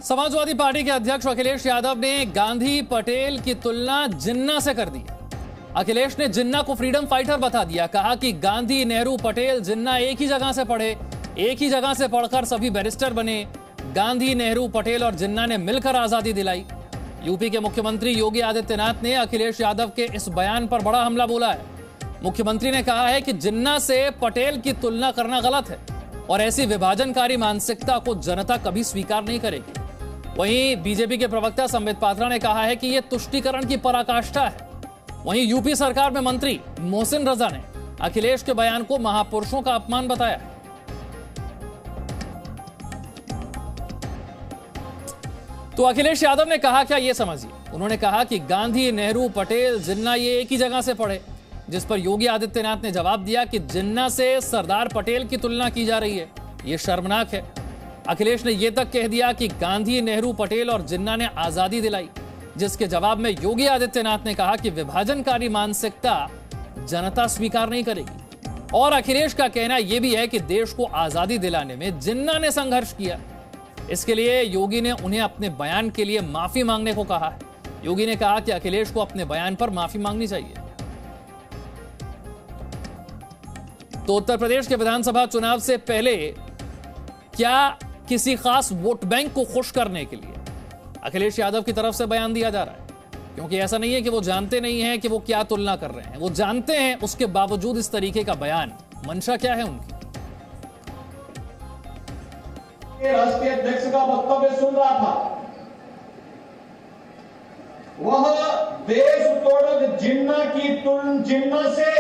Samajwadi party के अध्यक्ष अखिलेश यादव ने गांधी पटेल की तुलना जिन्ना से कर दी। अखिलेश ने जिन्ना को फ्रीडम फाइटर बता दिया। कहा कि गांधी, नेहरू, पटेल, जिन्ना एक ही जगह से पढ़े, एक ही जगह से पढ़कर सभी बैरिस्टर बने। गांधी, नेहरू, पटेल और जिन्ना ने मिलकर आजादी दिलाई। यूपी के मुख्यमंत्री योगी आदित्यनाथ ने अखिलेश यादव के इस बयान पर बड़ा हमला बोला है। मुख्यमंत्री ने कहा है कि जिन्ना से पटेल की तुलना करना गलत है और ऐसी विभाजनकारी मानसिकता को जनता कभी स्वीकार नहीं करेगी। वहीं बीजेपी के प्रवक्ता संबित पात्रा ने कहा है कि यह तुष्टीकरण की पराकाष्ठा है। वहीं यूपी सरकार में मंत्री मोहसिन रजा ने अखिलेश के बयान को महापुरुषों का अपमान बताया है। तो अखिलेश यादव ने कहा क्या, ये समझिए। उन्होंने कहा कि गांधी, नेहरू, पटेल, जिन्ना ये एक ही जगह से पढ़े, जिस पर योगी आदित्यनाथ ने जवाब दिया कि जिन्ना से सरदार पटेल की तुलना की जा रही है, यह शर्मनाक है। अखिलेश ने यह तक कह दिया कि गांधी, नेहरू, पटेल और जिन्ना ने आजादी दिलाई, जिसके जवाब में योगी आदित्यनाथ ने कहा कि विभाजनकारी मानसिकता जनता स्वीकार नहीं करेगी। और अखिलेश का कहना यह भी है कि देश को आजादी दिलाने में जिन्ना ने संघर्ष किया। इसके लिए योगी ने उन्हें अपने बयान के लिए माफी मांगने को कहा है। योगी ने कहा कि अखिलेश को अपने बयान पर माफी मांगनी चाहिए। तो उत्तर प्रदेश के विधानसभा चुनाव से पहले क्या किसी खास वोट बैंक को खुश करने के लिए अखिलेश यादव की तरफ से बयान दिया जा रहा है? क्योंकि ऐसा नहीं है कि वो जानते नहीं हैं कि वो क्या तुलना कर रहे हैं, वो जानते हैं। उसके बावजूद इस तरीके का बयान, मंशा क्या है उनकी? राष्ट्रीय अध्यक्ष का वक्तव्य सुन रहा था, वह देश तोड़ जिन्ना से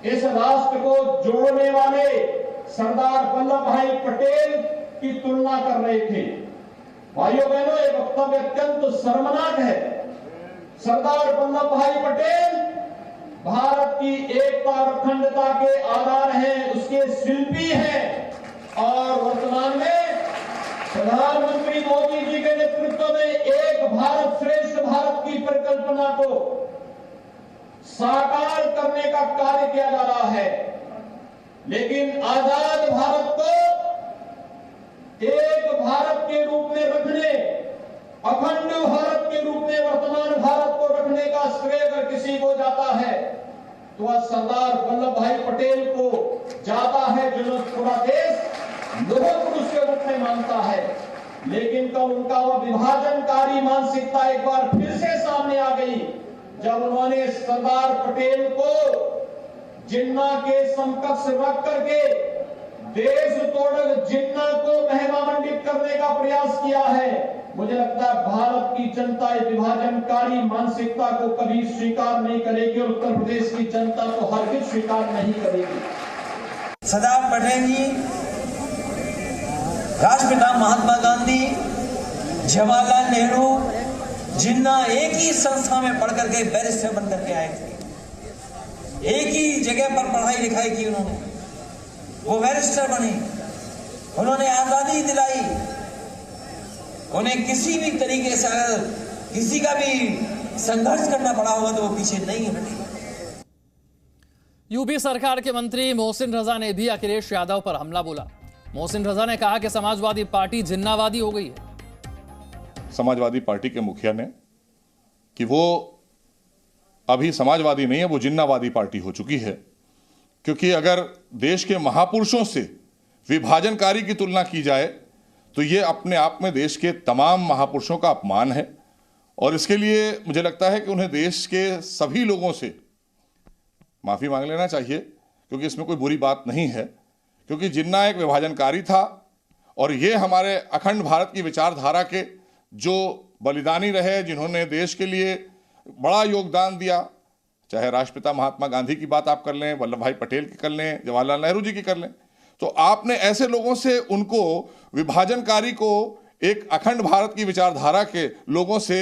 इस राष्ट्र को जोड़ने वाले सरदार वल्लभ भाई पटेल की तुलना कर रहे थे। भाइयों बहनों, ये वक्तव्य अत्यंत शर्मनाक है। सरदार वल्लभ भाई पटेल भारत की एकता और अखंडता के आधार हैं, उसके शिल्पी हैं। और वर्तमान में प्रधानमंत्री मोदी जी के नेतृत्व में एक भारत श्रेष्ठ भारत की परिकल्पना को साकार करने का कार्य किया जा रहा है। लेकिन आजाद भारत को एक भारत के रूप में रखने, अखंड भारत के रूप में वर्तमान भारत को रखने का श्रेय अगर किसी को जाता है तो वह सरदार वल्लभ भाई पटेल को जाता है, जिन्होंने पूरा देश लोह पुरुष के रूप में मानता है। लेकिन कल उनका वह विभाजनकारी मानसिकता एक बार फिर से सामने आ गई, जब उन्होंने सरदार पटेल को जिन्ना के समकक्ष रख करके देश तोड़ जिन्ना को महिमा मंडित करने का प्रयास किया है। मुझे लगता है भारत की जनता इस विभाजनकारी मानसिकता को कभी स्वीकार नहीं करेगी और उत्तर प्रदेश की जनता को हरगिज स्वीकार नहीं करेगी। सरदार पटेल जी, राष्ट्रपिता महात्मा गांधी, जवाहरलाल नेहरू, जिन्ना एक ही संस्था में पढ़ करके बैरिस्टर बन करके आए थे। एक ही जगह पर पढ़ाई लिखाई की उन्होंने, वो बैरिस्टर बने, उन्होंने आजादी दिलाई। उन्हें किसी भी तरीके से अगर किसी का भी संघर्ष करना पड़ा होगा तो वो पीछे नहीं हटे। यूपी सरकार के मंत्री मोहसिन रजा ने भी अखिलेश यादव पर हमला बोला। मोहसिन रजा ने कहा कि समाजवादी पार्टी जिन्नावादी हो गई है। समाजवादी पार्टी के मुखिया ने कि वो अभी समाजवादी नहीं है, वो जिन्नावादी पार्टी हो चुकी है। क्योंकि अगर देश के महापुरुषों से विभाजनकारी की तुलना की जाए तो ये अपने आप में देश के तमाम महापुरुषों का अपमान है। और इसके लिए मुझे लगता है कि उन्हें देश के सभी लोगों से माफी मांग लेना चाहिए, क्योंकि इसमें कोई बुरी बात नहीं है। क्योंकि जिन्ना एक विभाजनकारी था और ये हमारे अखंड भारत की विचारधारा के जो बलिदानी रहे, जिन्होंने देश के लिए बड़ा योगदान दिया, चाहे राष्ट्रपिता महात्मा गांधी की बात आप कर लें, वल्लभ भाई पटेल की कर लें, जवाहरलाल नेहरू जी की कर लें, तो आपने ऐसे लोगों से उनको विभाजनकारी को एक अखंड भारत की विचारधारा के लोगों से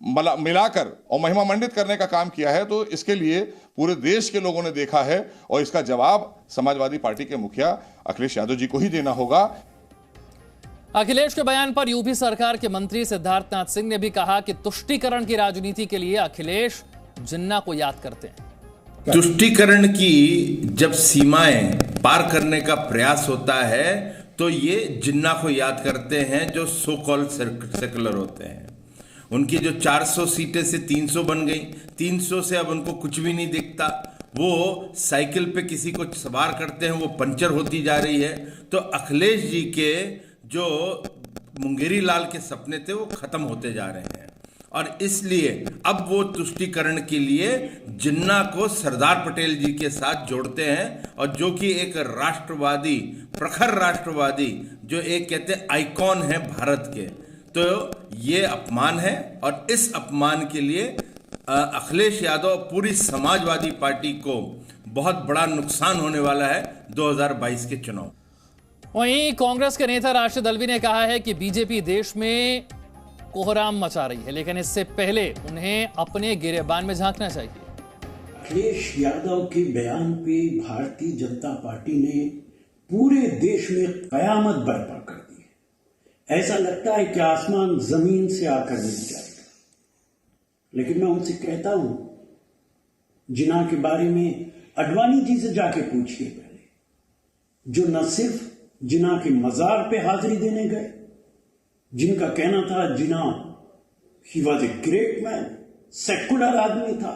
मिलाकर और महिमा मंडित करने का काम किया है। तो इसके लिए पूरे देश के लोगों ने देखा है और इसका जवाब समाजवादी पार्टी के मुखिया अखिलेश यादव जी को ही देना होगा। अखिलेश के बयान पर यूपी सरकार के मंत्री सिद्धार्थनाथ सिंह ने भी कहा कि तुष्टीकरण की राजनीति के लिए अखिलेश जिन्ना को याद करते हैं। तुष्टीकरण की जब सीमाएं पार करने का प्रयास होता है तो ये जिन्ना को याद करते हैं जो सो कॉल्ड सेकुलर होते हैं। उनकी जो 400 सीटें से 300 बन गई, 300 से अब उनको कुछ भी नहीं दिखता। वो साइकिल पे किसी को सवार करते हैं, वो पंचर होती जा रही है। तो अखिलेश जी के जो मुंगेरी लाल के सपने थे वो खत्म होते जा रहे हैं, और इसलिए अब वो तुष्टीकरण के लिए जिन्ना को सरदार पटेल जी के साथ जोड़ते हैं, और जो कि एक राष्ट्रवादी, प्रखर राष्ट्रवादी, जो एक कहते हैं आइकॉन है भारत के। तो ये अपमान है, और इस अपमान के लिए अखिलेश यादव पूरी समाजवादी पार्टी को बहुत बड़ा नुकसान होने वाला है 2022 के चुनाव। वहीं कांग्रेस के नेता राशिद अल्वी ने कहा है कि बीजेपी देश में कोहराम मचा रही है, लेकिन इससे पहले उन्हें अपने गिरेबान में झांकना चाहिए। अखिलेश यादव के बयान पे भारतीय जनता पार्टी ने पूरे देश में कयामत बर्पा कर दी है। ऐसा लगता है कि आसमान जमीन से आकर मिल जाएगा। लेकिन मैं उनसे कहता हूं, जिन्ना के बारे में अडवाणी जी से जाके पूछिए पहले, जो न सिर्फ जिन्ना के मजार पे हाजिरी देने गए, जिनका कहना था Jinnah he was a great man, secular आदमी था,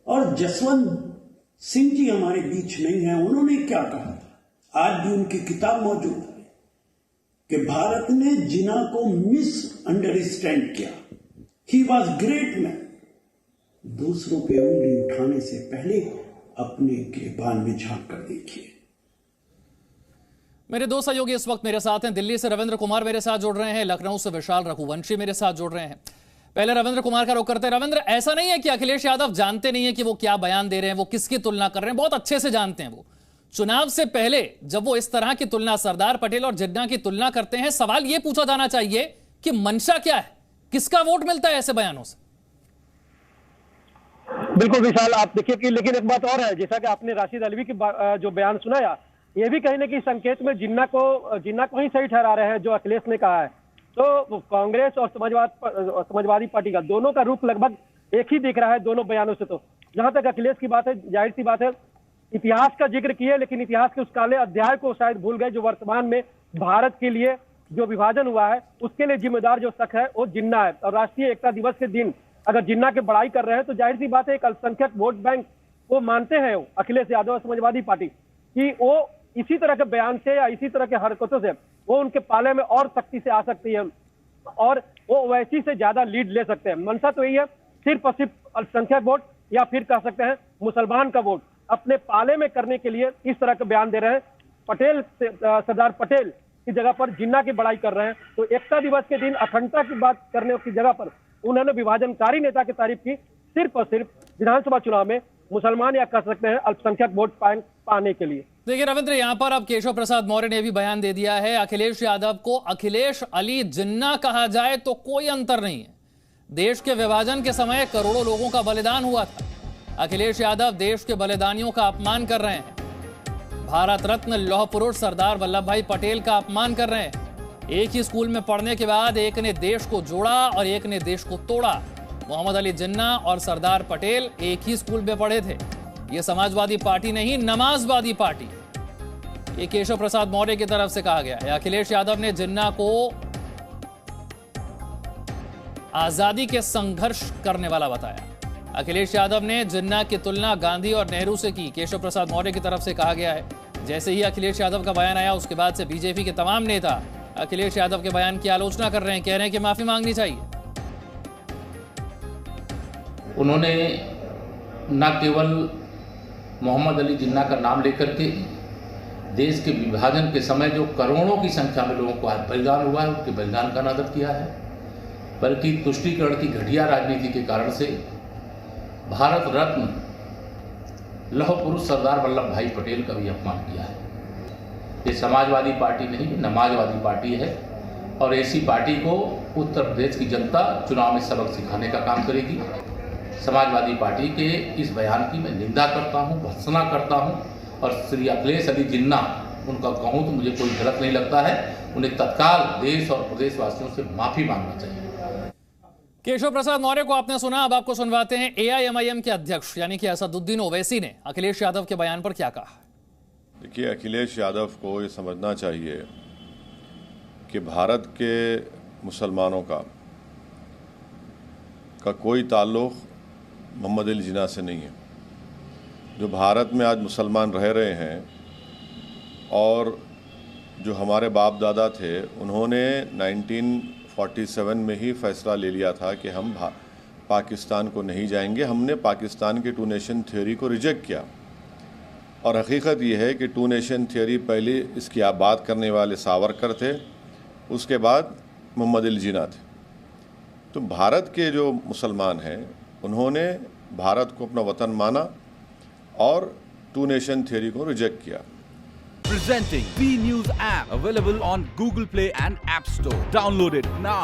और जसवंत सिंह जी हमारे बीच नहीं है, उन्होंने क्या कहा था, आज भी उनकी किताब मौजूद है कि भारत ने जिन्ना को मिस अंडरस्टैंड किया, ही वॉज ग्रेट मैन। दूसरों पे उंगली उठाने से पहले अपने गिरबान में झांक कर देखिए। मेरे दो सहयोगी इस वक्त मेरे साथ हैं। दिल्ली से रविंद्र कुमार मेरे साथ जुड़ रहे हैं, लखनऊ से विशाल रघुवंशी मेरे साथ जुड़ रहे हैं। पहले रविंद्र कुमार का रुख करते हैं। रविंद्र, ऐसा नहीं है कि अखिलेश यादव जानते नहीं है कि वो क्या बयान दे रहे हैं, वो किसकी तुलना कर रहे हैं, बहुत अच्छे से जानते हैं। वो चुनाव से पहले जब वो इस तरह की तुलना, सरदार पटेल और जिन्ना की तुलना करते हैं, सवाल यह पूछा जाना चाहिए कि मंशा क्या है, किसका वोट मिलता है ऐसे बयानों से। बिल्कुल विशाल, आप देखिए कि लेकिन एक बात और है, जैसा कि आपने राशिद अल्वी की जो बयान सुनाया, ये भी कहीं ना कहीं संकेत में जिन्ना को ही सही ठहरा रहे हैं जो अखिलेश ने कहा है। तो कांग्रेस और समाजवादी पार्टी का दोनों का रुख लगभग एक ही दिख रहा है दोनों बयानों से। तो जहां तक अखिलेश की बात है, जाहिर सी बात है, इतिहास का जिक्र किए, लेकिन इतिहास के उस काले अध्याय को शायद भूल गए जो वर्तमान में भारत के लिए जो विभाजन हुआ है उसके लिए जिम्मेदार जो शख्स है वो जिन्ना है। और राष्ट्रीय एकता दिवस के दिन अगर जिन्ना की बड़ाई कर रहे हैं तो जाहिर सी बात है एक अल्पसंख्यक वोट बैंक वो मानते हैं अखिलेश यादव और समाजवादी पार्टी कि वो इसी तरह के बयान से या इसी तरह के हरकतों से वो उनके पाले में और सख्ती से आ सकती है और वो वैसी से ज्यादा लीड ले सकते हैं। मंशा तो यही है, सिर्फ और सिर्फ अल्पसंख्यक वोट या फिर कह सकते हैं मुसलमान का वोट अपने पाले में करने के लिए इस तरह के बयान दे रहे हैं। पटेल सरदार पटेल की जगह पर जिन्ना की बड़ाई कर रहे हैं। तो एकता दिवस के दिन अखंडता की बात करने की जगह पर उन्होंने विभाजनकारी नेता की तारीफ की, सिर्फ और सिर्फ विधानसभा चुनाव में मुसलमान या कह सकते हैं अल्पसंख्यक वोट पाने के लिए। देखिए रविंद्र, यहां पर अब केशव प्रसाद मौर्य ने भी बयान दे दिया है, अखिलेश यादव को अखिलेश अली जिन्ना कहा जाए तो कोई अंतर नहीं है। देश के विभाजन के समय करोड़ों लोगों का बलिदान हुआ था। अखिलेश यादव देश के बलिदानियों का अपमान कर रहे हैं, भारत रत्न लौह पुरुष सरदार वल्लभ भाई पटेल का अपमान कर रहे हैं। एक ही स्कूल में पढ़ने के बाद एक ने देश को जोड़ा और एक ने देश को तोड़ा। मोहम्मद अली जिन्ना और सरदार पटेल एक ही स्कूल में पढ़े थे। यह समाजवादी पार्टी नहीं, नमाजवादी पार्टी। ये केशव प्रसाद मौर्य की तरफ से कहा गया है। अखिलेश यादव ने जिन्ना को आजादी के संघर्ष करने वाला बताया। अखिलेश यादव ने जिन्ना की तुलना गांधी और नेहरू से की, केशव प्रसाद मौर्य की तरफ से कहा गया है। जैसे ही अखिलेश यादव का बयान आया उसके बाद से बीजेपी के तमाम नेता अखिलेश यादव के बयान की आलोचना कर रहे हैं, कह रहे हैं कि माफी मांगनी चाहिए। उन्होंने न केवल मोहम्मद अली जिन्ना का नाम लेकर के देश के विभाजन के समय जो करोड़ों की संख्या में लोगों को बलिदान हुआ है उनके बलिदान का अनादर किया है, बल्कि तुष्टीकरण की घटिया राजनीति के कारण से भारत रत्न लौह पुरुष सरदार वल्लभ भाई पटेल का भी अपमान किया है। ये समाजवादी पार्टी नहीं, नमाजवादी पार्टी है और ऐसी पार्टी को उत्तर प्रदेश की जनता चुनाव में सबक सिखाने का काम करेगी। समाजवादी पार्टी के इस बयान की मैं निंदा करता हूं, भर्त्सना करता हूं और श्री अखिलेश अली जिन्ना उनका कहूं तो मुझे कोई गलत नहीं लगता है। उन्हें तत्काल देश और प्रदेशवासियों से माफी मांगना चाहिए। केशव प्रसाद मौर्य को आपने सुना, अब आपको सुनवाते हैं एआईएमआईएम के अध्यक्ष यानी कि असदुद्दीन ओवैसी ने अखिलेश यादव के बयान पर क्या कहा। देखिए, अखिलेश यादव को ये समझना चाहिए कि भारत के मुसलमानों का कोई ताल्लुक़ मोहम्मद अली जिन्ना से नहीं है। जो भारत में आज मुसलमान रह रहे हैं और जो हमारे बाप दादा थे, उन्होंने 1947 में ही फैसला ले लिया था कि हम पाकिस्तान को नहीं जाएंगे। हमने पाकिस्तान के 2 नेशन थ्योरी को रिजेक्ट किया। और हकीकत ये है कि 2 नेशन थ्योरी पहले इसकी आप बात करने वाले सावरकर थे, उसके बाद मोहम्मद अली जिन्ना थे। तो भारत के जो मुसलमान हैं, उन्होंने भारत को अपना वतन माना और 2 नेशन थ्योरी को रिजेक्ट किया। Presenting B News app, available on Google Play and App Store. Download it now.